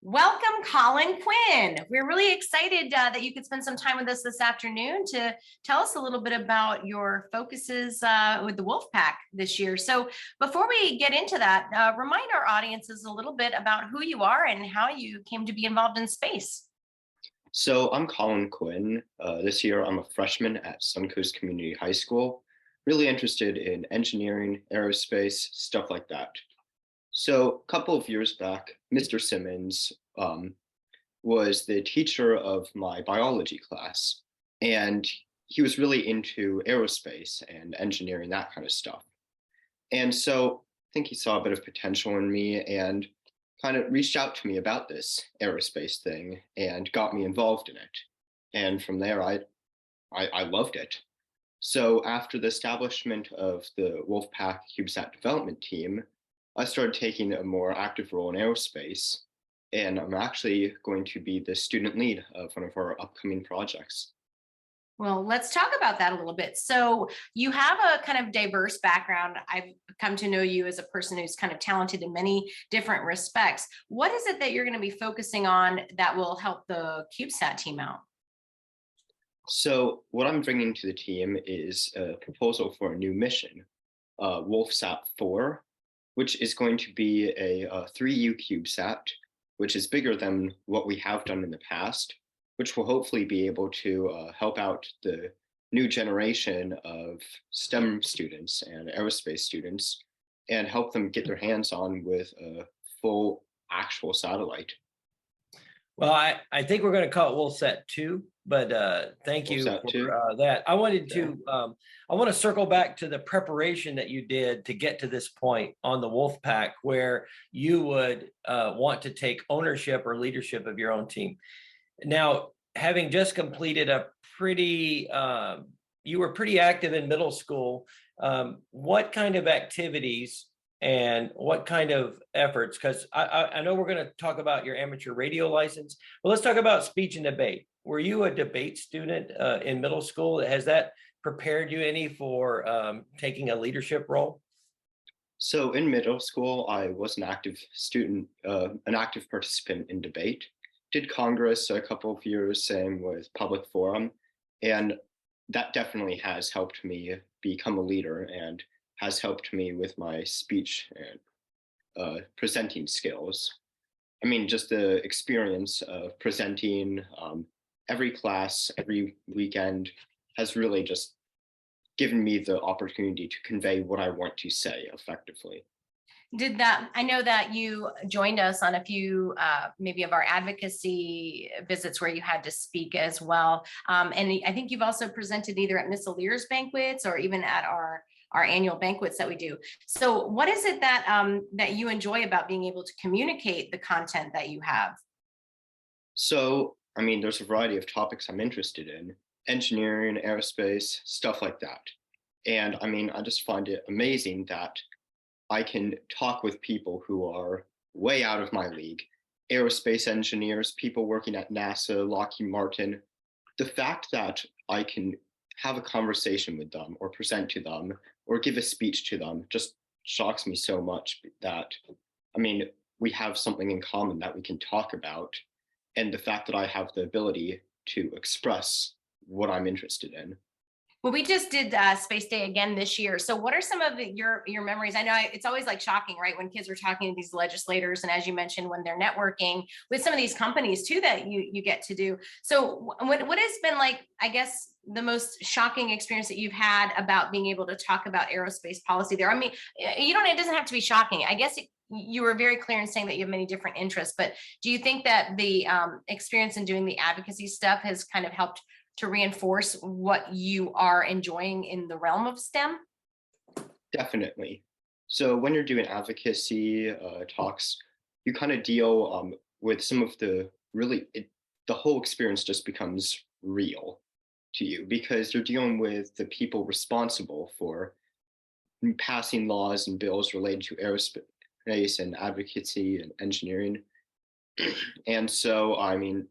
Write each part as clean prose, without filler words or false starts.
Welcome, Colin Quinn. We're really excited that you could spend some time with us this afternoon to tell us a little bit about your focuses with the Wolfpack this year. So before we get into that, remind our audiences a little bit about who you are and how you came to be involved in space. So I'm Colin Quinn. This year I'm a freshman at Suncoast Community High School, really interested in engineering, aerospace, stuff like that. So a couple of years back, Mr. Simmons was the teacher of my biology class, and he was really into aerospace and engineering, that kind of stuff. And so I think he saw a bit of potential in me and kind of reached out to me about this aerospace thing and got me involved in it. And from there, I loved it. So after the establishment of the Wolfpack CubeSat development team, I started taking a more active role in aerospace, and I'm actually going to be the student lead of one of our upcoming projects. Well, let's talk about that a little bit. So you have a kind of diverse background. I've come to know you as a person who's kind of talented in many different respects. What is it that you're going to be focusing on that will help the CubeSat team out? So what I'm bringing to the team is a proposal for a new mission, Wolfsat 4, which is going to be a 3U CubeSat, which is bigger than what we have done in the past, which will hopefully be able to help out the new generation of STEM students and aerospace students and help them get their hands on with a full actual satellite. Well, I think we're going to call it Wolfsat 2, but thank you for that. I wanted to I want to circle back to the preparation that you did to get to this point on the Wolfpack, where you would want to take ownership or leadership of your own team. Now, having just completed a pretty, you were pretty active in middle school. What kind of activities and what kind of efforts? Because I know we're going to talk about your amateur radio license, but let's talk about speech and debate. Were you a debate student in middle school? Has that prepared you any for taking a leadership role? So in middle school, I was an active student, an active participant in debate. Did Congress a couple of years, same with public forum, and that definitely has helped me become a leader and has helped me with my speech and presenting skills. I mean, just the experience of presenting every class, every weekend has really just given me the opportunity to convey what I want to say effectively. I know that you joined us on a few maybe of our advocacy visits where you had to speak as well. And I think you've also presented either at Miss Lear's banquets or even at our annual banquets that we do. So what is it that that you enjoy about being able to communicate the content that you have? So, I mean, there's a variety of topics I'm interested in, engineering, aerospace, stuff like that. And I mean, I just find it amazing that I can talk with people who are way out of my league, aerospace engineers, people working at NASA, Lockheed Martin. The fact that I can have a conversation with them or present to them or give a speech to them just shocks me so much that, I mean, we have something in common that we can talk about. And the fact that I have the ability to express what I'm interested in. Well, we just did Space Day again this year. So what are some of your memories? I know it's always like shocking, right? When kids are talking to these legislators, and as you mentioned, when they're networking with some of these companies too, that you get to do. So what has been like, I guess, the most shocking experience that you've had about being able to talk about aerospace policy there? I mean, it doesn't have to be shocking. I guess you were very clear in saying that you have many different interests, but do you think that the experience in doing the advocacy stuff has kind of helped to reinforce what you are enjoying in the realm of STEM? Definitely. So when you're doing advocacy talks, you kind of deal with some of the the whole experience just becomes real to you because you're dealing with the people responsible for passing laws and bills related to aerospace and advocacy and engineering. And so, I mean,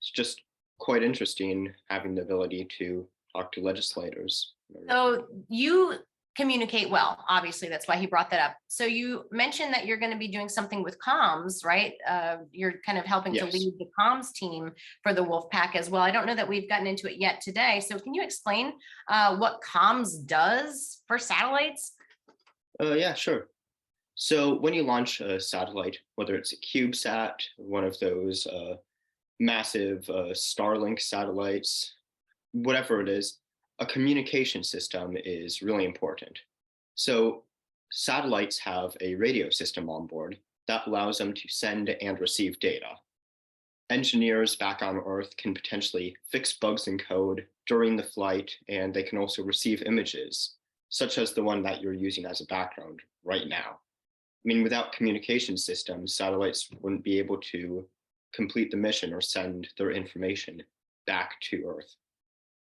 it's just quite interesting having the ability to talk to legislators. So you communicate well. Obviously, that's why he brought that up. So you mentioned that you're going to be doing something with comms, right? You're kind of helping to Yes. lead the comms team for the Wolfpack as well. I don't know that we've gotten into it yet today. So can you explain what comms does for satellites? Yeah, sure. So when you launch a satellite, whether it's a CubeSat, one of those massive Starlink satellites, whatever it is, a communication system is really important. So satellites have a radio system on board that allows them to send and receive data. Engineers back on Earth can potentially fix bugs in code during the flight, and they can also receive images, such as the one that you're using as a background right now. I mean, without communication systems, satellites wouldn't be able to complete the mission or send their information back to Earth.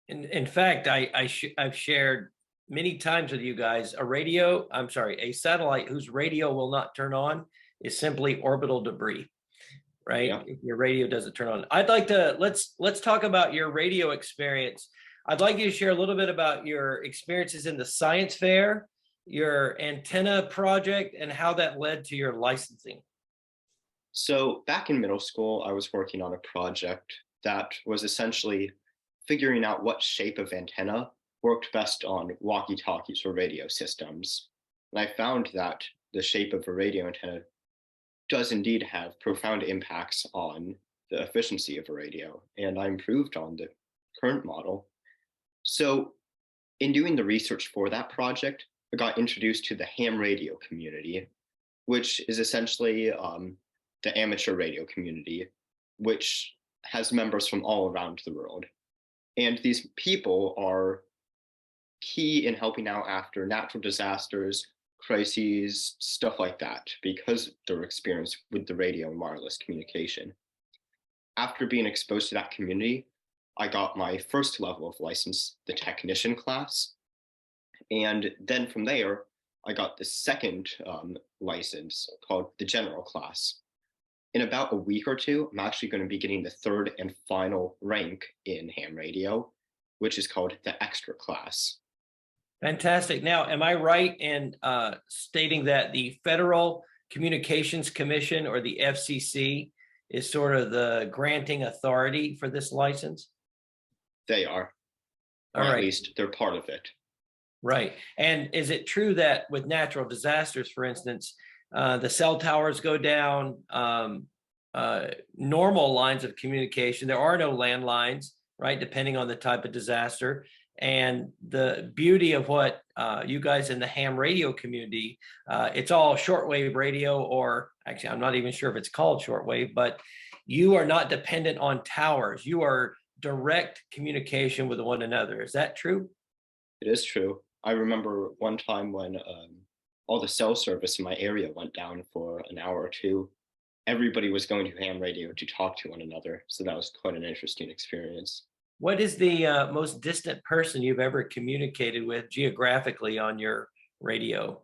In fact, I've shared many times with you guys a satellite whose radio will not turn on is simply orbital debris, right? Yeah. If your radio doesn't turn on. I'd like to, let's talk about your radio experience. I'd like you to share a little bit about your experiences in the science fair, your antenna project, and how that led to your licensing. So back in middle school, I was working on a project that was essentially figuring out what shape of antenna worked best on walkie-talkies or radio systems. And I found that the shape of a radio antenna does indeed have profound impacts on the efficiency of a radio, and I improved on the current model. So in doing the research for that project, I got introduced to the ham radio community, which is essentially the amateur radio community, which has members from all around the world. And these people are key in helping out after natural disasters, crises, stuff like that, because of their experience with the radio and wireless communication. After being exposed to that community, I got my first level of license, the technician class. And then from there, I got the second license called the general class. In about a week or two, I'm actually going to be getting the third and final rank in ham radio, which is called the extra class. Fantastic. Now, am I right in stating that the Federal Communications Commission, or the FCC, is sort of the granting authority for this license? They are. Or at least they're part of it. Right. And is it true that with natural disasters, for instance, the cell towers go down, normal lines of communication, there are no landlines, right, depending on the type of disaster. And the beauty of what you guys in the ham radio community, it's all shortwave radio, or actually, I'm not even sure if it's called shortwave, but you are not dependent on towers. You are direct communication with one another. Is that true? It is true. I remember one time when all the cell service in my area went down for an hour or two. Everybody was going to ham radio to talk to one another. So that was quite an interesting experience. What is the most distant person you've ever communicated with geographically on your radio?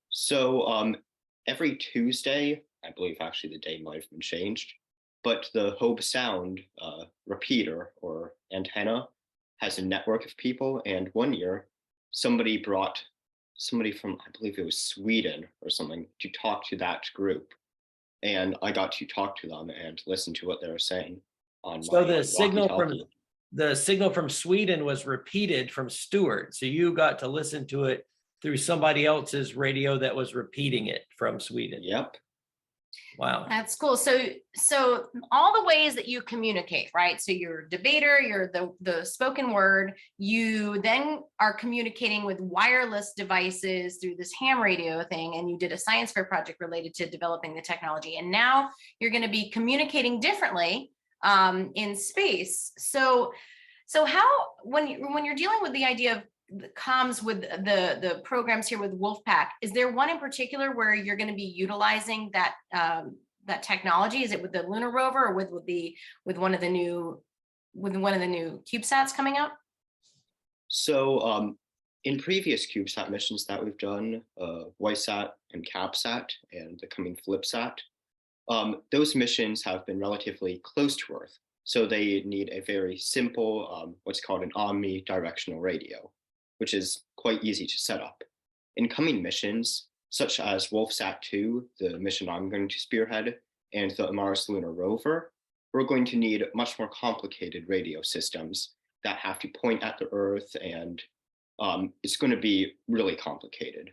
So every Tuesday, I believe actually the day might have been changed, but the Hobe Sound repeater or antenna has a network of people. And one year, somebody brought somebody from, I believe it was Sweden or something, to talk to that group. And I got to talk to them and listen to what they were saying on so my the signal from Sweden was repeated from Stewart. So you got to listen to it through somebody else's radio that was repeating it from Sweden. Yep. Wow. That's cool. So all the ways that you communicate, right? So you're a debater, you're the spoken word, you then are communicating with wireless devices through this ham radio thing, and you did a science fair project related to developing the technology. And now you're going to be communicating differently in space. So how, when you're dealing with the idea of the comms with the programs here with Wolfpack, is there one in particular where you're going to be utilizing that that technology? Is it with the lunar rover, or with one of the new CubeSats coming out? So in previous CubeSat missions that we've done, YSAT and CabSat and the coming FlipSat, those missions have been relatively close to Earth. So they need a very simple, what's called an omnidirectional radio, which is quite easy to set up. incoming missions, such as Wolfsat 2, the mission I'm going to spearhead, and the Mars Lunar Rover, we're going to need much more complicated radio systems that have to point at the Earth, and it's going to be really complicated.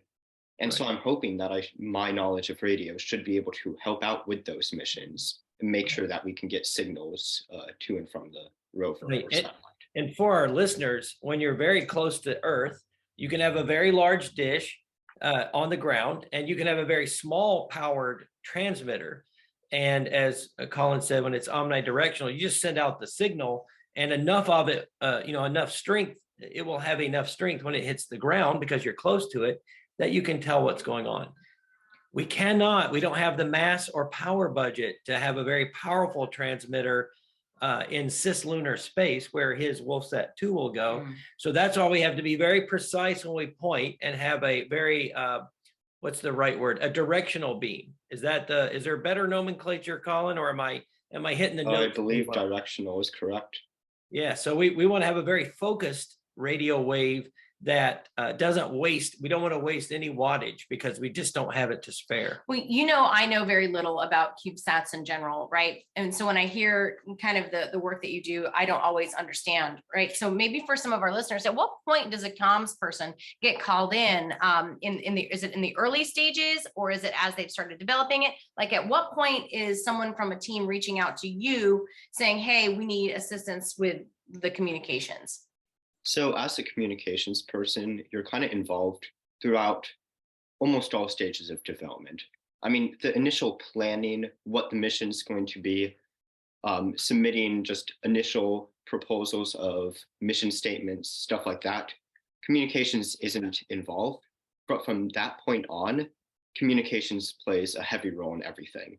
And so I'm hoping that my knowledge of radio should be able to help out with those missions and make sure that we can get signals to and from the rover or satellite. And for our listeners, when you're very close to Earth, you can have a very large dish on the ground, and you can have a very small powered transmitter. And as Colin said, when it's omnidirectional, you just send out the signal, and enough of it, enough strength, it will have enough strength when it hits the ground because you're close to it, that you can tell what's going on. We don't have the mass or power budget to have a very powerful transmitter in cislunar space where his Wolfsat 2 will go. So that's why we have to be very precise when we point and have a very, what's the right word? A directional beam. Is there better nomenclature, Colin, or am I hitting the note? I believe directional is correct. Yeah, so we want to have a very focused radio wave that doesn't waste. We don't want to waste any wattage because we just don't have it to spare. Well, I know very little about CubeSats in general, right? And so when I hear kind of the work that you do, I don't always understand, right? So maybe for some of our listeners, at what point does a comms person get called in? Is it in the early stages, or is it as they've started developing it? Like, at what point is someone from a team reaching out to you saying, hey, we need assistance with the communications? So as a communications person, you're kind of involved throughout almost all stages of development. I mean, the initial planning, what the mission is going to be, submitting just initial proposals of mission statements, stuff like that. Communications isn't involved, but from that point on, communications plays a heavy role in everything.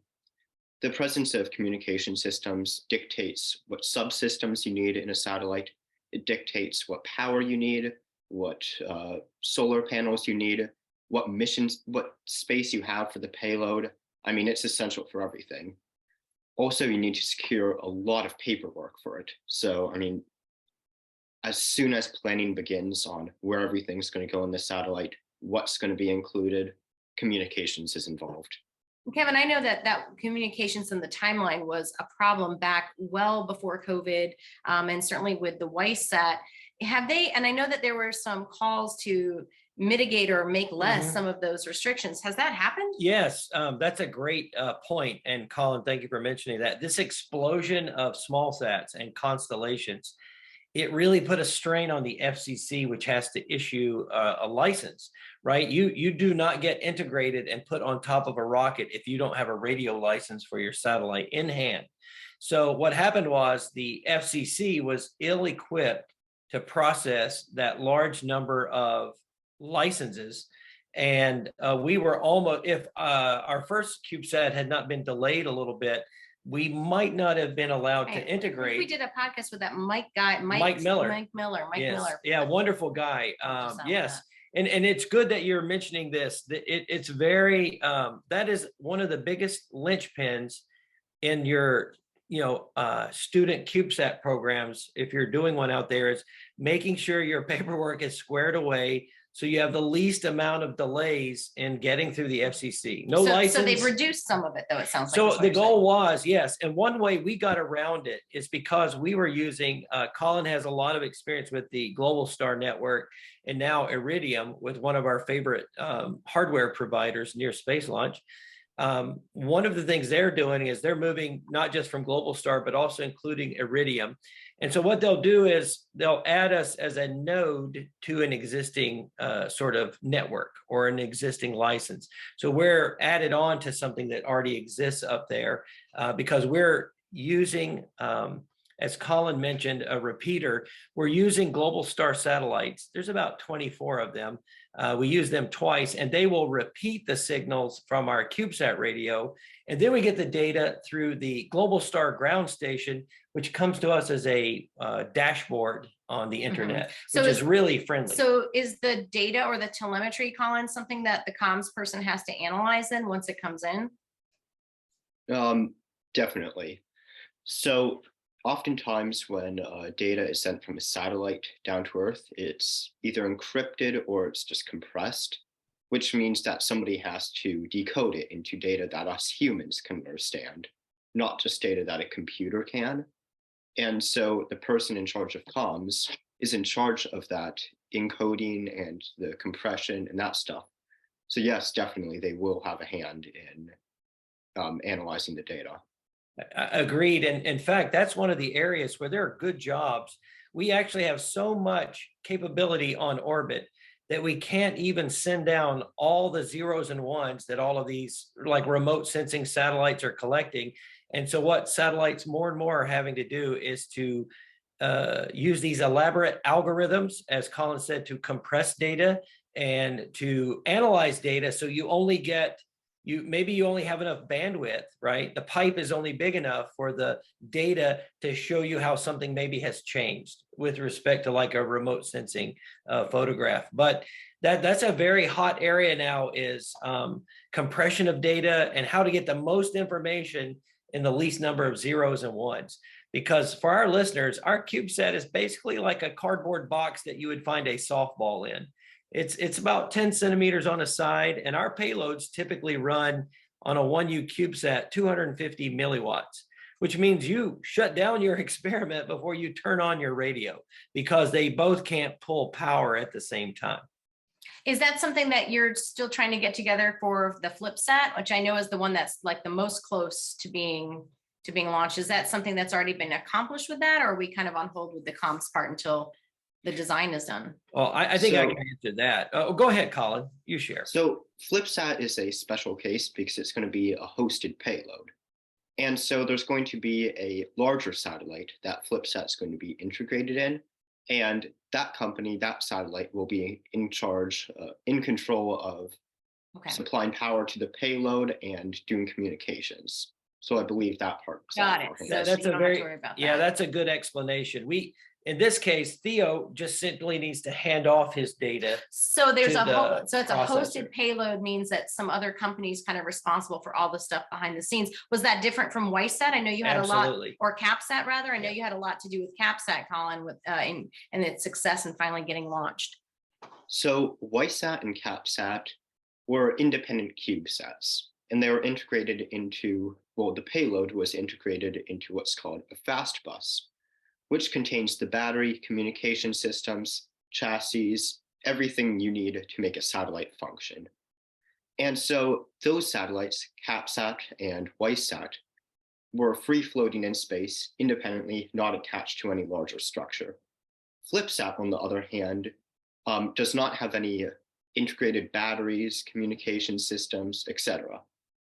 The presence of communication systems dictates what subsystems you need in a satellite. It dictates what power you need, what solar panels you need, what space you have for the payload. I mean, it's essential for everything. Also, you need to secure a lot of paperwork for it. So, I mean, as soon as planning begins on where everything's going to go in the satellite, what's going to be included, communications is involved. Kevin, I know that communications and the timeline was a problem back well before COVID, and certainly with the WISeSat. And I know that there were some calls to mitigate or make less some of those restrictions. Has that happened? Yes, that's a great point. And Colin, thank you for mentioning that. This explosion of small sats and constellations, it really put a strain on the FCC, which has to issue a license, right? You do not get integrated and put on top of a rocket if you don't have a radio license for your satellite in hand. So what happened was the FCC was ill-equipped to process that large number of licenses. And we were almost, if our first CubeSat had not been delayed a little bit, we might not have been allowed to integrate. We did a podcast with that Mike Miller. Yeah, wonderful guy. Yes. And it's good that you're mentioning this. It's very, that is one of the biggest linchpins in your, student CubeSat programs. If you're doing one out there, is making sure your paperwork is squared away, so you have the least amount of delays in getting through the FCC. License. So they've reduced some of it, though, it sounds like. So the goal was, yes. And one way we got around it is because we were using, Colin has a lot of experience with the Global Star Network, and now Iridium, with one of our favorite hardware providers, Near Space Launch. One of the things they're doing is they're moving not just from Global Star, but also including Iridium. And so what they'll do is they'll add us as a node to an existing sort of network or an existing license. So we're added on to something that already exists up there because we're using, as Colin mentioned, a repeater. We're using Global Star satellites. There's about 24 of them. We use them twice, and they will repeat the signals from our CubeSat radio. And then we get the data through the Global Star ground station, which comes to us as a dashboard on the internet, which is really friendly. So is the data or the telemetry, Colin, something that the comms person has to analyze then once it comes in? Definitely. So oftentimes when data is sent from a satellite down to Earth, it's either encrypted or it's just compressed. which means that somebody has to decode it into data that us humans can understand, not just data that a computer can. And so the person in charge of comms is in charge of that encoding and the compression and that stuff. So yes, definitely they will have a hand in analyzing the data. Agreed. And in fact, that's one of the areas where there are good jobs. We actually have so much capability on orbit that we can't even send down all the zeros and ones that all of these like remote sensing satellites are collecting. And so what satellites more and more are having to do is to use these elaborate algorithms, as Colin said, to compress data and to analyze data. So you only get, maybe you only have enough bandwidth, right? The pipe is only big enough for the data to show you how something maybe has changed with respect to like a remote sensing photograph. But that's a very hot area now, is compression of data and how to get the most information in the least number of zeros and ones. Because for our listeners, our CubeSat is basically like a cardboard box that you would find a softball in. It's about 10 centimeters on a side, and our payloads typically run on a 1U CubeSat 250 milliwatts, which means you shut down your experiment before you turn on your radio, because they both can't pull power at the same time. Is that something that you're still trying to get together for the FlipSat, which I know is the one that's like the most close to being launched? Is that something that's already been accomplished with that, or are we kind of on hold with the comms part until the design is done? Well, I think I can answer that. Go ahead, Colin, you share. So FlipSat is a special case because it's going to be a hosted payload. And so there's going to be a larger satellite that FlipSat is going to be integrated in. And that company, that satellite, will be in charge, in control of supplying power to the payload and doing communications. So I believe that part. Got it. So that's a very, that's a good explanation. In this case, Theo just simply needs to hand off his data. So there's so it's a hosted payload, means that some other companies kind of responsible for all the stuff behind the scenes. Was that different from WISeSat? I know you had a lot, or CapSat rather. I know you had a lot to do with CapSat, Colin, with and its success and finally getting launched. So WISeSat and CapSat were independent CubeSats, and they were integrated into, well, the payload was integrated into what's called a fast bus, which contains the battery, communication systems, chassis, everything you need to make a satellite function. And so those satellites, CapSat and WISeSat, were free floating in space independently, not attached to any larger structure. FlipSat, on the other hand, does not have any integrated batteries, communication systems, etc.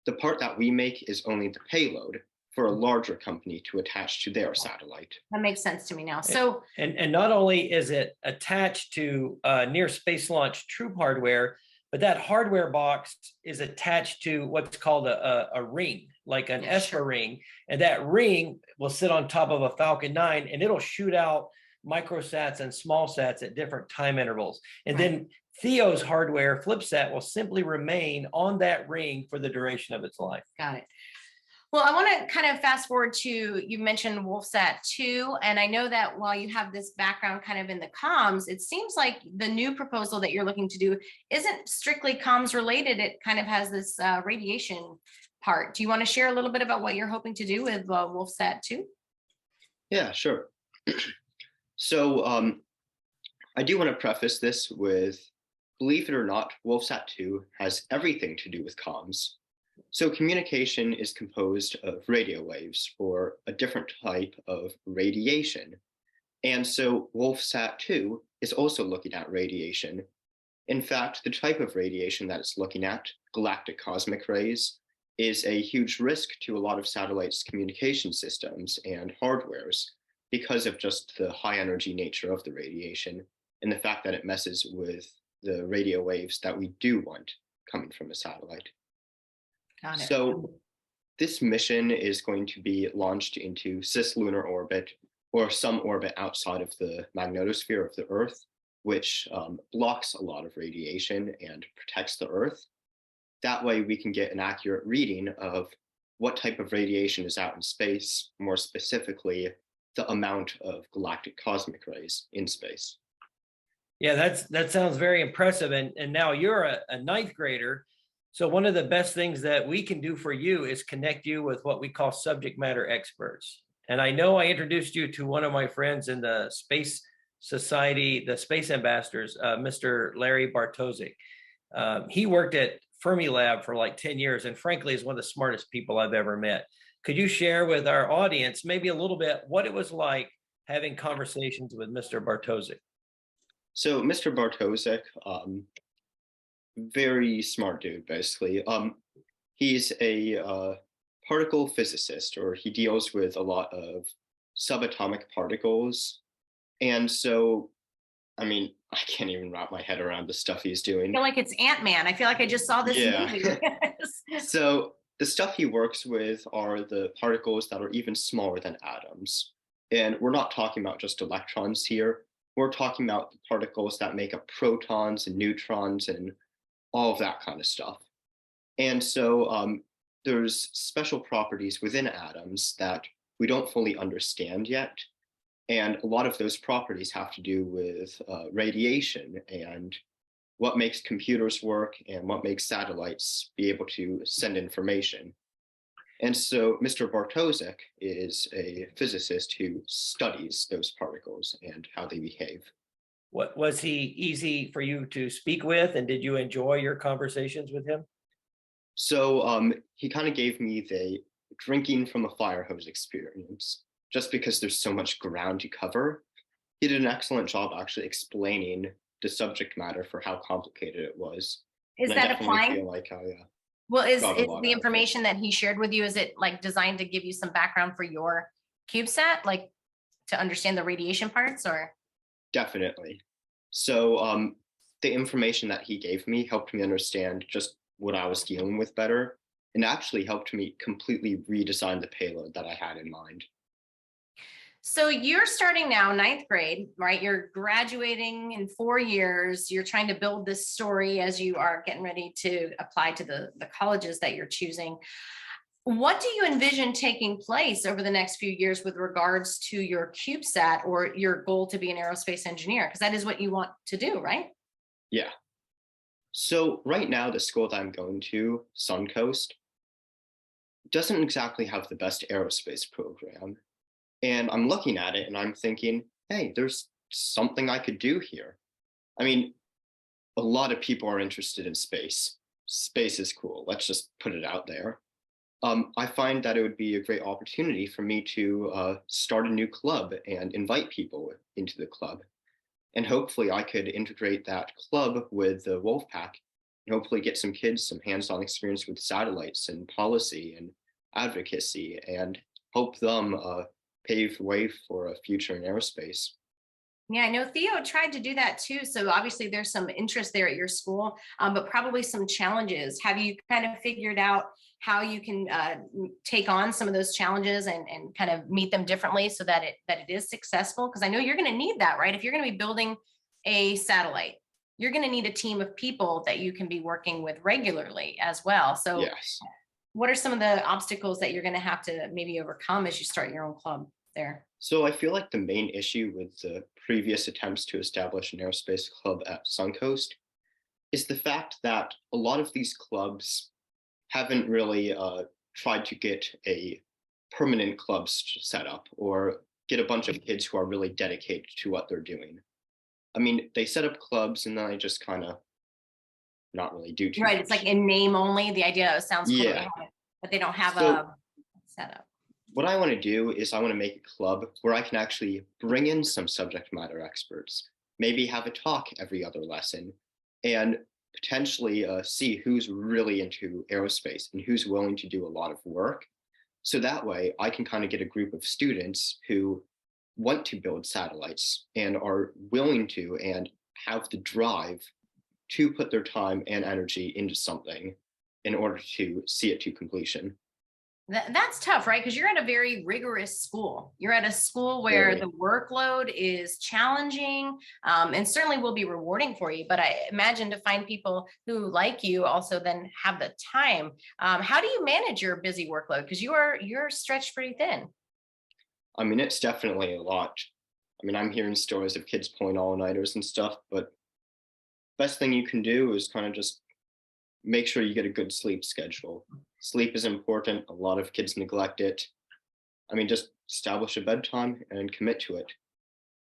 The part that we make is only the payload for a larger company to attach to their satellite. That makes sense to me now. So, and not only is it attached to near space launch troop hardware, but that hardware box is attached to what's called a ring, like an ESPA ring. And that ring will sit on top of a Falcon 9, and it'll shoot out microsats and small sats at different time intervals. And then Theo's hardware, FlipSat, will simply remain on that ring for the duration of its life. Got it. Well, I want to kind of fast forward to, you mentioned WolfSat 2, and I know that while you have this background kind of in the comms, it seems like the new proposal that you're looking to do isn't strictly comms related. It kind of has this radiation part. Do you want to share a little bit about what you're hoping to do with WolfSat 2? Yeah, sure. So I do want to preface this with, believe it or not, WolfSat 2 has everything to do with comms. So communication is composed of radio waves, or a different type of radiation. And so WolfSat 2 is also looking at radiation. In fact, the type of radiation that it's looking at, galactic cosmic rays, is a huge risk to a lot of satellites' communication systems and hardwares because of just the high energy nature of the radiation and the fact that it messes with the radio waves that we do want coming from a satellite. Got it. So this mission is going to be launched into cislunar orbit, or some orbit outside of the magnetosphere of the Earth, which blocks a lot of radiation and protects the Earth. That way we can get an accurate reading of what type of radiation is out in space, more specifically, the amount of galactic cosmic rays in space. Yeah, that sounds very impressive. And now you're a ninth grader. So one of the best things that we can do for you is connect you with what we call subject matter experts. And I know I introduced you to one of my friends in the Space Society, the Space Ambassadors, Mr. Larry Bartosik. He worked at Fermilab for like 10 years and frankly is one of the smartest people I've ever met. Could you share with our audience maybe a little bit what it was like having conversations with Mr. Bartosik? So Mr. Bartosik, very smart dude, basically. He's a particle physicist, or he deals with a lot of subatomic particles. And so, I mean, I can't even wrap my head around the stuff he's I doing. feel like it's Ant-Man. I feel like I just saw this movie. So the stuff he works with are the particles that are even smaller than atoms. And we're not talking about just electrons here. We're talking about the particles that make up protons and neutrons and all of that kind of stuff. And so there's special properties within atoms that we don't fully understand yet. And a lot of those properties have to do with radiation and what makes computers work and what makes satellites be able to send information. And so Mr. Bartosik is a physicist who studies those particles and how they behave. What was he easy for you to speak with, and did you enjoy your conversations with him? So he kind of gave me the drinking from a fire hose experience, just because there's so much ground to cover. He did an excellent job actually explaining the subject matter for how complicated it was. Is And that I definitely applying? feel like Well, is got a lot the out of it. information that he shared with you, is it like designed to give you some background for your CubeSat, like to understand the radiation parts, or? Definitely. So the information that he gave me helped me understand just what I was dealing with better, and actually helped me completely redesign the payload that I had in mind. So you're starting now, ninth grade, right? You're graduating in 4 years. You're trying to build this story as you are getting ready to apply to the colleges that you're choosing. What do you envision taking place over the next few years with regards to your CubeSat or your goal to be an aerospace engineer? Because that is what you want to do, right? Yeah. So right now, the school that I'm going to, Suncoast, doesn't exactly have the best aerospace program. And I'm looking at it and I'm thinking, hey, there's something I could do here. I mean, a lot of people are interested in space. Space is cool. Let's just put it out there. I find that it would be a great opportunity for me to start a new club and invite people into the club. And hopefully I could integrate that club with the Wolfpack and hopefully get some kids some hands-on experience with satellites and policy and advocacy and help them pave the way for a future in aerospace. Yeah, I know Theo tried to do that too. So obviously there's some interest there at your school, but probably some challenges. Have you kind of figured out how you can take on some of those challenges and kind of meet them differently so that it is successful? Because I know you're going to need that, right? If you're going to be building a satellite, you're going to need a team of people that you can be working with regularly as well. So yes. What are some of the obstacles that you're going to have to maybe overcome as you start your own club there? So I feel like the main issue with the previous attempts to establish an aerospace club at Suncoast is the fact that a lot of these clubs haven't really tried to get a permanent club set up or get a bunch of kids who are really dedicated to what they're doing. I mean, they set up clubs and then they just kind of not really do too Right, much. it's like in name only. The idea sounds cool, Yeah. but they don't have So, a setup. What I want to do is I want to make a club where I can actually bring in some subject matter experts, maybe have a talk every other lesson, and potentially see who's really into aerospace and who's willing to do a lot of work. So that way I can kind of get a group of students who want to build satellites and are willing to and have the drive to put their time and energy into something in order to see it to completion. That's tough, right? Because you're at a very rigorous school. You're at a school where the workload is challenging and certainly will be rewarding for you. But I imagine to find people who like you also then have the time. How do you manage your busy workload? Because you're stretched pretty thin. I mean, it's definitely a lot. I mean, I'm hearing stories of kids pulling all-nighters and stuff, but best thing you can do is kind of just make sure you get a good sleep schedule. Sleep is important. A lot of kids neglect it. I mean, just establish a bedtime and commit to it.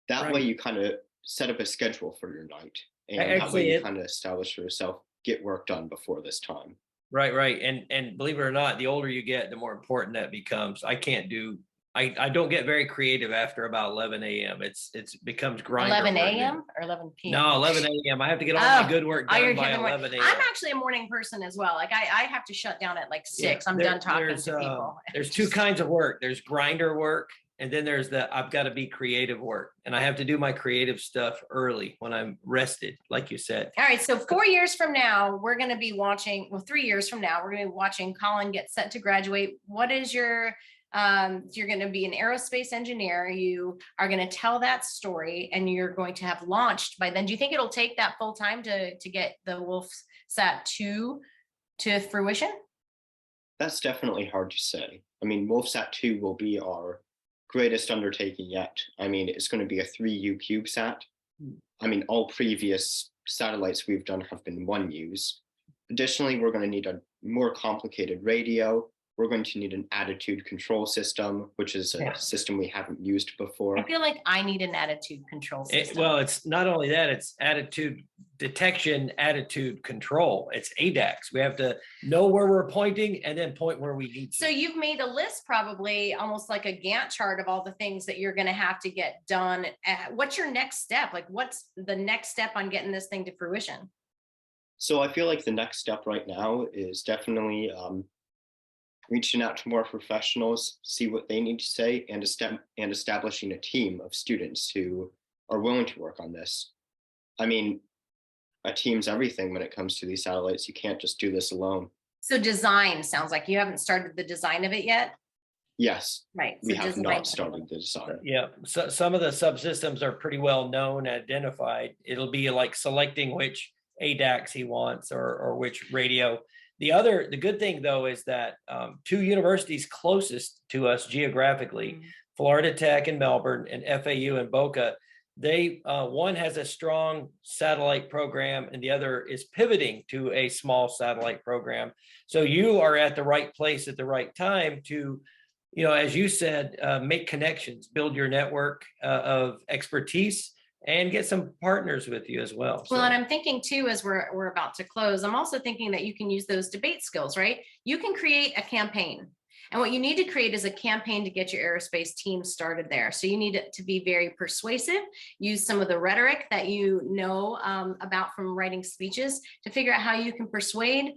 That way you kind of set up a schedule for your night. And that way you kind of establish for yourself, get work done before this time. Right. And believe it or not, the older you get, the more important that becomes. I don't get very creative after about 11 a.m. It's becomes grinder. 11 a.m. or 11 p.m.? No, 11 a.m. I have to get all my good work done by 11 a.m. I'm actually a morning person as well. Like I have to shut down at like 6. I'm done talking to people. There's two kinds of work. There's grinder work, and then there's I've got to be creative work. And I have to do my creative stuff early when I'm rested, like you said. All right. So 4 years from now, we're going to be watching, 3 years from now, we're going to be watching Colin get set to graduate. What is your you're going to be an aerospace engineer. You are going to tell that story and you're going to have launched by then. Do you think it'll take that full time to get the Wolfsat 2 to fruition? That's definitely hard to say. I mean, Wolfsat 2 will be our greatest undertaking yet. I mean, it's going to be a 3U CubeSat. I mean, all previous satellites we've done have been 1Us. Additionally, we're going to need a more complicated radio. We're going to need an attitude control system, which is a system we haven't used before. I feel like I need an attitude control system. Well, it's not only that, it's attitude detection, attitude control. It's ADAX. We have to know where we're pointing and then point where we need to. So you've made a list, probably almost like a Gantt chart of all the things that you're going to have to get done. What's your next step? Like, what's the next step on getting this thing to fruition? So I feel like the next step right now is definitely reaching out to more professionals, see what they need to say, and establishing a team of students who are willing to work on this. I mean, a team's everything when it comes to these satellites. You can't just do this alone. So design sounds like you haven't started the design of it yet? Yes. Right. We have not started the design. Yeah. So some of the subsystems are pretty well known, identified. It'll be like selecting which ADAX he wants or which radio. The good thing though is that 2 universities closest to us geographically, Florida Tech in Melbourne and FAU in Boca, they one has a strong satellite program and the other is pivoting to a small satellite program. So you are at the right place at the right time to, as you said, make connections, build your network of expertise, and get some partners with you as well. Well, and I'm thinking too, as we're about to close, I'm also thinking that you can use those debate skills, right? You can create a campaign. And what you need to create is a campaign to get your aerospace team started there. So you need it to be very persuasive, use some of the rhetoric that you know about from writing speeches to figure out how you can persuade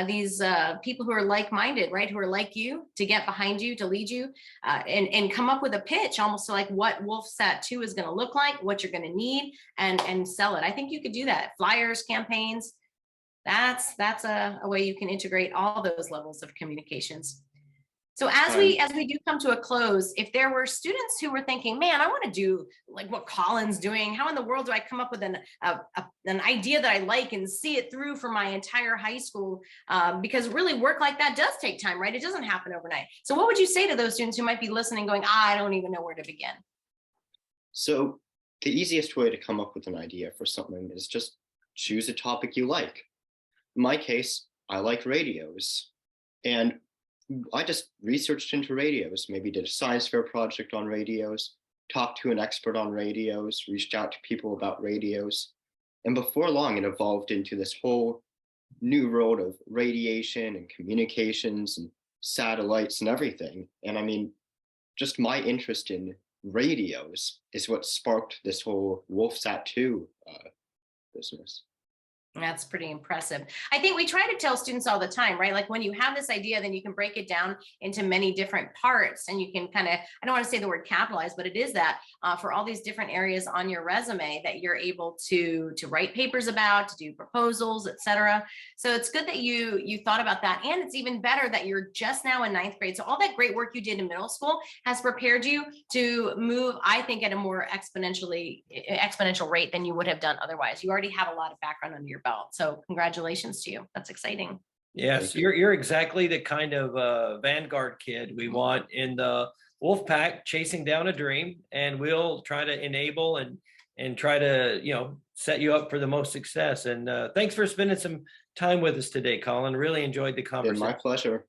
these people who are like-minded, right? Who are like you, to get behind you, to lead you, and come up with a pitch almost like what Wolfsat 2 is going to look like, what you're going to need, and sell it. I think you could do that. Flyers, campaigns, that's a way you can integrate all those levels of communications. So as we do come to a close, if there were students who were thinking, man, I want to do like what Colin's doing, how in the world do I come up with an idea that I like and see it through for my entire high school? Because really work like that does take time, right? It doesn't happen overnight. So what would you say to those students who might be listening going, I don't even know where to begin? So the easiest way to come up with an idea for something is just choose a topic you like. In my case, I like radios. And I just researched into radios, maybe did a science fair project on radios, talked to an expert on radios, reached out to people about radios. And before long, it evolved into this whole new world of radiation and communications and satellites and everything. And I mean, just my interest in radios is what sparked this whole Wolfsat 2 business. That's pretty impressive. I think we try to tell students all the time, right? Like when you have this idea, then you can break it down into many different parts and you can kind of, I don't want to say the word capitalize, but it is that for all these different areas on your resume that you're able to write papers about, to do proposals, etc. So it's good that you thought about that. And it's even better that you're just now in 9th grade. So all that great work you did in middle school has prepared you to move, I think, at a more exponential rate than you would have done otherwise. You already have a lot of background under your belt. So congratulations to you. That's exciting. Yes, you're exactly the kind of vanguard kid we want in the Wolfpack chasing down a dream, and we'll try to enable and try to, you know, set you up for the most success. And thanks for spending some time with us today, Colin. Really enjoyed the conversation. My pleasure.